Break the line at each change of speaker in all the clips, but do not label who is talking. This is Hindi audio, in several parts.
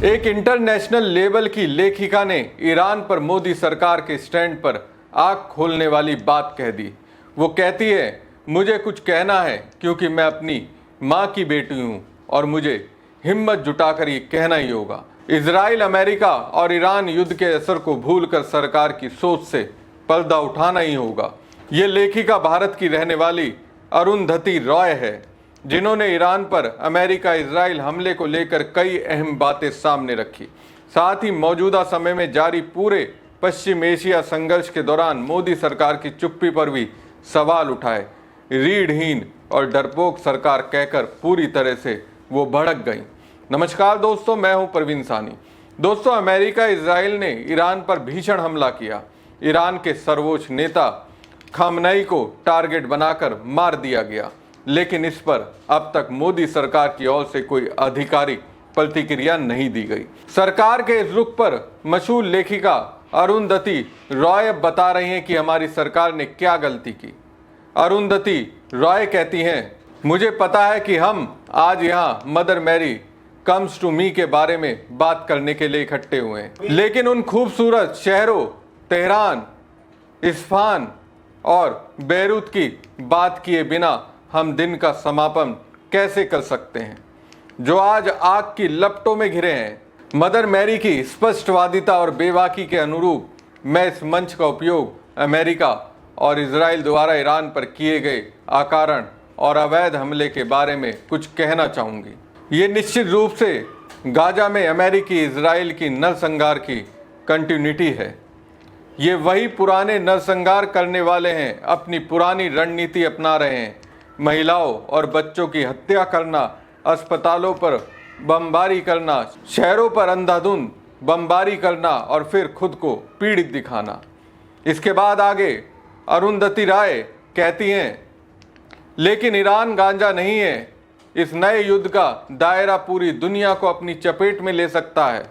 एक इंटरनेशनल लेवल की लेखिका ने ईरान पर मोदी सरकार के स्टैंड पर आंख खोलने वाली बात कह दी। वो कहती है, मुझे कुछ कहना है क्योंकि मैं अपनी माँ की बेटी हूँ और मुझे हिम्मत जुटाकर ये कहना ही होगा। इजराइल, अमेरिका और ईरान युद्ध के असर को भूलकर सरकार की सोच से पर्दा उठाना ही होगा। ये लेखिका भारत की रहने वाली अरुंधति रॉय है, जिन्होंने ईरान पर अमेरिका इजराइल हमले को लेकर कई अहम बातें सामने रखी। साथ ही मौजूदा समय में जारी पूरे पश्चिम एशिया संघर्ष के दौरान मोदी सरकार की चुप्पी पर भी सवाल उठाए। रीढ़हीन और डरपोक सरकार कहकर पूरी तरह से वो भड़क गई। नमस्कार दोस्तों, मैं हूं प्रवीण सानी। दोस्तों, अमेरिका इजराइल ने ईरान पर भीषण हमला किया। ईरान के सर्वोच्च नेता खामनेई को टारगेट बनाकर मार दिया गया, लेकिन इस पर अब तक मोदी सरकार की ओर से कोई आधिकारिक प्रतिक्रिया नहीं दी गई। सरकार के इस रुख पर मशहूर लेखिका अरुंधति रॉय बता रही हैं कि हमारी सरकार ने क्या गलती की। अरुंधति रॉय कहती हैं, मुझे पता है कि हम आज यहाँ Mother Mary comes to me के बारे में बात करने के लिए इकट्ठे हुए हैं, लेकिन उन खूबसूरत शहरों तेहरान, इस्फहान और बेरूत की बात किए बिना हम दिन का समापन कैसे कर सकते हैं, जो आज आग की लपटों में घिरे हैं। मदर मैरी की स्पष्टवादिता और बेबाकी के अनुरूप मैं इस मंच का उपयोग अमेरिका और इजराइल द्वारा ईरान पर किए गए अकारण और अवैध हमले के बारे में कुछ कहना चाहूँगी। ये निश्चित रूप से गाजा में अमेरिकी इजराइल की नरसंहार की कंटिन्यूटी है। ये वही पुराने नरसंहार करने वाले हैं, अपनी पुरानी रणनीति अपना रहे हैं। महिलाओं और बच्चों की हत्या करना, अस्पतालों पर बमबारी करना, शहरों पर अंधाधुंध बमबारी करना और फिर खुद को पीड़ित दिखाना। इसके बाद आगे अरुंधति राय कहती हैं, लेकिन ईरान गांजा नहीं है। इस नए युद्ध का दायरा पूरी दुनिया को अपनी चपेट में ले सकता है।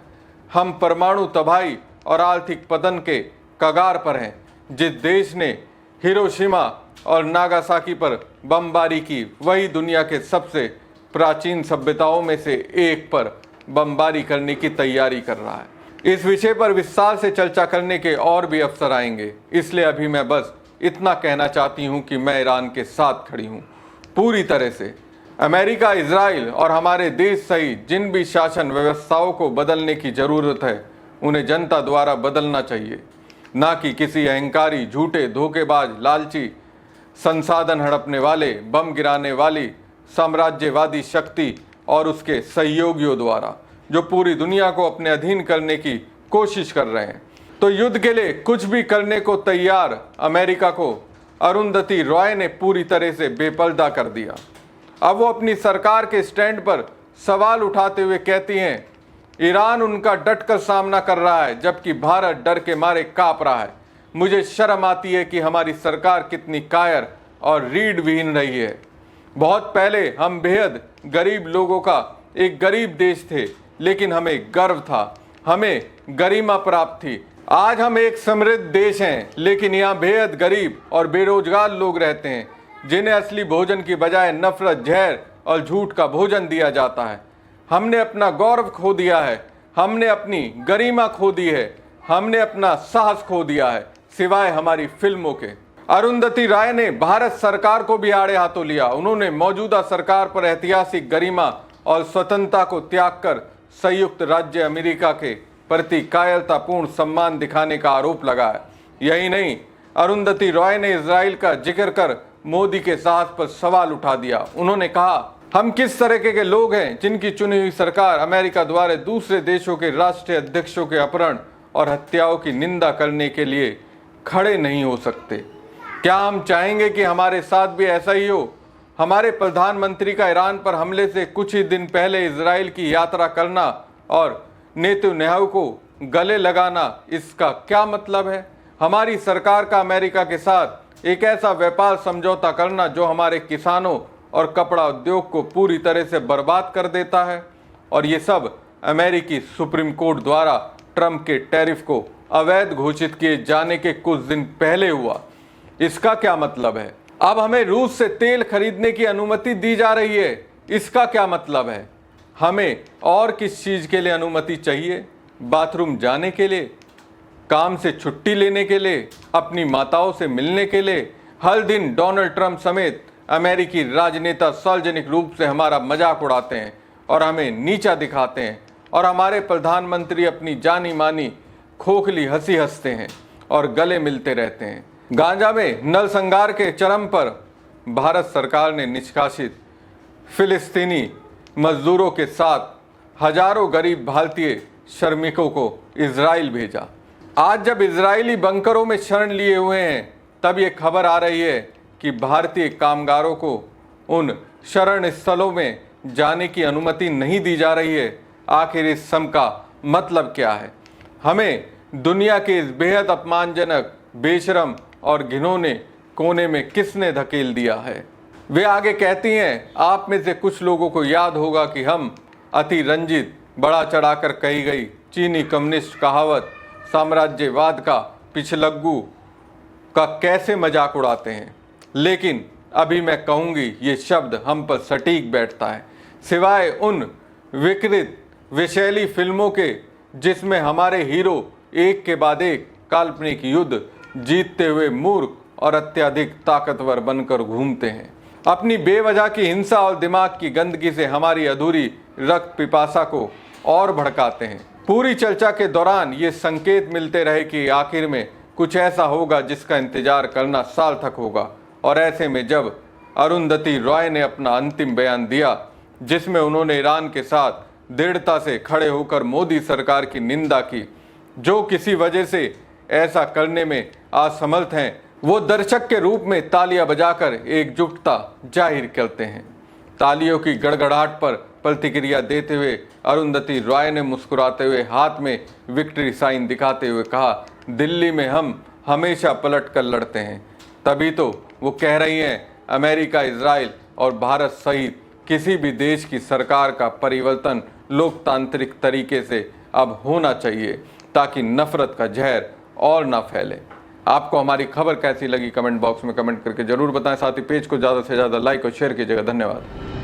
हम परमाणु तबाही और आर्थिक पतन के कगार पर हैं। जिस देश ने हिरोशिमा और नागासाकी पर बमबारी की, वही दुनिया के सबसे प्राचीन सभ्यताओं में से एक पर बमबारी करने की तैयारी कर रहा है। इस विषय पर विस्तार से चर्चा करने के और भी अवसर आएंगे, इसलिए अभी मैं बस इतना कहना चाहती हूँ कि मैं ईरान के साथ खड़ी हूँ पूरी तरह से। अमेरिका, इजराइल और हमारे देश सहित जिन भी शासन व्यवस्थाओं को बदलने की ज़रूरत है, उन्हें जनता द्वारा बदलना चाहिए, ना कि किसी अहंकारी, झूठे, धोखेबाज, लालची, संसाधन हड़पने वाले, बम गिराने वाली साम्राज्यवादी शक्ति और उसके सहयोगियों द्वारा, जो पूरी दुनिया को अपने अधीन करने की कोशिश कर रहे हैं। तो युद्ध के लिए कुछ भी करने को तैयार अमेरिका को अरुंधति रॉय ने पूरी तरह से बेपर्दा कर दिया। अब वो अपनी सरकार के स्टैंड पर सवाल उठाते हुए कहती हैं, ईरान उनका डटकर सामना कर रहा है, जबकि भारत डर के मारे कांप रहा है। मुझे शर्म आती है कि हमारी सरकार कितनी कायर और रीढ़ विहीन रही है। बहुत पहले हम बेहद गरीब लोगों का एक गरीब देश थे, लेकिन हमें गर्व था, हमें गरिमा प्राप्त थी। आज हम एक समृद्ध देश हैं, लेकिन यहाँ बेहद गरीब और बेरोजगार लोग रहते हैं, जिन्हें असली भोजन की बजाय नफरत, जहर और झूठ का भोजन दिया जाता है। हमने अपना गौरव खो दिया है, हमने अपनी गरिमा खो दी है, हमने अपना साहस खो दिया है, सिवाय हमारी फिल्मों के। अरुंधति राय ने भारत सरकार को भी आड़े हाथों लिया। उन्होंने मौजूदा सरकार पर ऐतिहासिक गरिमा और स्वतंत्रता को त्याग कर संयुक्त राज्य अमेरिका के प्रति कायरतापूर्ण सम्मान दिखाने का आरोप लगाया। यही नहीं, अरुंधति रॉय ने इजराइल का जिक्र कर मोदी के साहस पर सवाल उठा दिया। उन्होंने कहा, हम किस तरह के लोग हैं जिनकी चुनी हुई सरकार अमेरिका द्वारा दूसरे देशों के राष्ट्रीय अध्यक्षों के अपहरण और हत्याओं की निंदा करने के लिए खड़े नहीं हो सकते। क्या हम चाहेंगे कि हमारे साथ भी ऐसा ही हो? हमारे प्रधानमंत्री का ईरान पर हमले से कुछ ही दिन पहले इजराइल की यात्रा करना और नेतन्याहू को गले लगाना, इसका क्या मतलब है? हमारी सरकार का अमेरिका के साथ एक ऐसा व्यापार समझौता करना जो हमारे किसानों और कपड़ा उद्योग को पूरी तरह से बर्बाद कर देता है। और ये सब अमेरिकी सुप्रीम कोर्ट द्वारा ट्रंप के टैरिफ को अवैध घोषित किए जाने के कुछ दिन पहले हुआ। इसका क्या मतलब है? अब हमें रूस से तेल खरीदने की अनुमति दी जा रही है, इसका क्या मतलब है? हमें और किस चीज़ के लिए अनुमति चाहिए? बाथरूम जाने के लिए, काम से छुट्टी लेने के लिए, अपनी माताओं से मिलने के लिए? हर दिन डोनाल्ड ट्रंप समेत अमेरिकी राजनेता सार्वजनिक रूप से हमारा मजाक उड़ाते हैं और हमें नीचा दिखाते हैं, और हमारे प्रधानमंत्री अपनी जानी मानी खोखली हंसी हंसते हैं और गले मिलते रहते हैं। गांजा में नरसंहार के चरम पर भारत सरकार ने निष्कासित फिलिस्तीनी मजदूरों के साथ हजारों गरीब भारतीय श्रमिकों को इजराइल भेजा। आज जब इजरायली बंकरों में शरण लिए हुए हैं, तब ये खबर आ रही है कि भारतीय कामगारों को उन शरण स्थलों में जाने की अनुमति नहीं दी जा रही है। आखिर इस सम का मतलब क्या है? हमें दुनिया के इस बेहद अपमानजनक, बेशरम और घिनौने कोने में किसने धकेल दिया है? वे आगे कहती हैं, आप में से कुछ लोगों को याद होगा कि हम अति रंजित, बड़ा चढ़ाकर कही गई चीनी कम्युनिस्ट कहावत साम्राज्यवाद का पिछलग्गू का कैसे मजाक उड़ाते हैं। लेकिन अभी मैं कहूँगी ये शब्द हम पर सटीक बैठता है। सिवाय उन विकृत विषैली फिल्मों के जिसमें हमारे हीरो एक के बाद एक काल्पनिक युद्ध जीतते हुए मूर्ख और अत्यधिक ताकतवर बनकर घूमते हैं, अपनी बेवजह की हिंसा और दिमाग की गंदगी से हमारी अधूरी रक्त पिपासा को और भड़काते हैं। पूरी चर्चा के दौरान ये संकेत मिलते रहे कि आखिर में कुछ ऐसा होगा जिसका इंतजार करना सार्थक होगा, और ऐसे में जब अरुंधति रॉय ने अपना अंतिम बयान दिया, जिसमें उन्होंने ईरान के साथ दृढ़ता से खड़े होकर मोदी सरकार की निंदा की, जो किसी वजह से ऐसा करने में असमर्थ हैं, वो दर्शक के रूप में तालियां बजाकर एकजुटता जाहिर करते हैं। तालियों की गड़गड़ाहट पर प्रतिक्रिया देते हुए अरुंधति रॉय ने मुस्कुराते हुए हाथ में विक्ट्री साइन दिखाते हुए कहा, दिल्ली में हम हमेशा पलट कर लड़ते हैं। तभी तो वो कह रही हैं, अमेरिका, इजराइल और भारत सहित किसी भी देश की सरकार का परिवर्तन लोकतांत्रिक तरीके से अब होना चाहिए, ताकि नफरत का जहर और ना फैले। आपको हमारी खबर कैसी लगी कमेंट बॉक्स में कमेंट करके जरूर बताएं। साथ ही पेज को ज़्यादा से ज़्यादा लाइक और शेयर कीजिएगा। धन्यवाद।